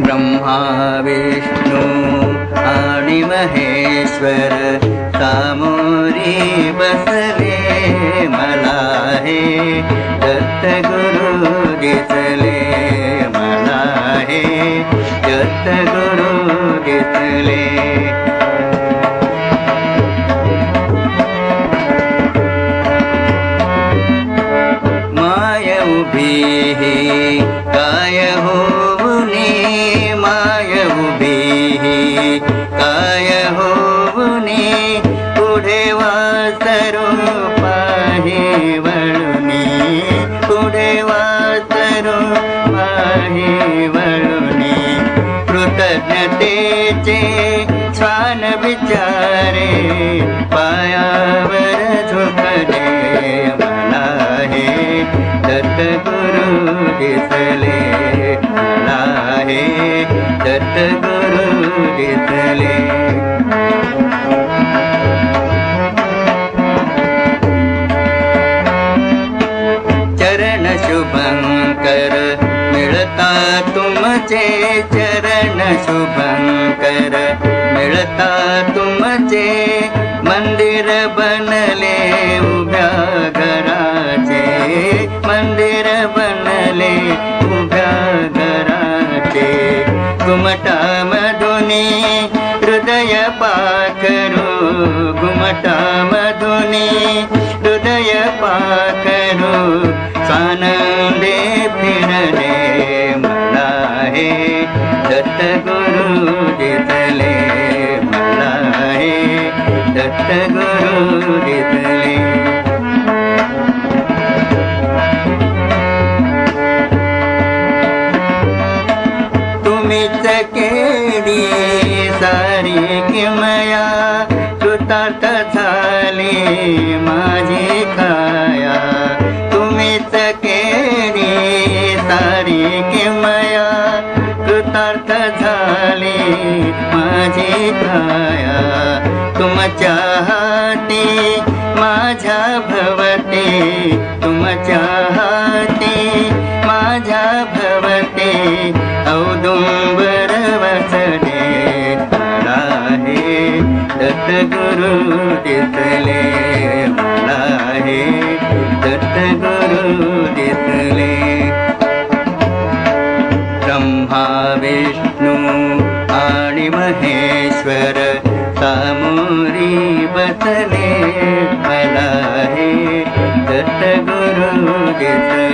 ब्रह्मा विष्णू आणि महेश्वर सामोरी बसले मला हे दत्तगुरु दिसले मला हे दत्तगुरु दिसले माय उभी काय होऊनी माय उभी काय होऊनी पुढे वासरू पाहे वळुनी पुढे वासरू पाहे वळुनी कृतज्ञतेचे छान विचारे पायावर झुकले मला हे दत्तगुरु दिसले मला हे दत्तगुरु दिसले चरण शुभंकर मिळता तुमचे चरण शुभंकर मिळता तुमचे मंदिर बनले उभ्या घराचे मंदिर बनले उभ्या घराचे घुमटा मधुनी हृदय पाखरू घुमटा मधुनी हृदय पाखरू सानंदे फिरले मला हे दत्तगुरु दिसले मला हे दत्तगुरु दिसले तुम्हीच केली सारी किमया कृतार्थ झाली माझी काया तुम्हीच केली सारी किमया कृतार्थ झाली माझी काया तुमच्या हाती माझ्या भवते तुमच्या हाती माझ्या भवते औदुंबर वसले मला हे दत्तगुरु दिसले मला हे दत्तगुरु दिसले ब्रह्मा विष्णू आणि महेश्वर सामोरी बसले मला हे दत्तगुरु दिसले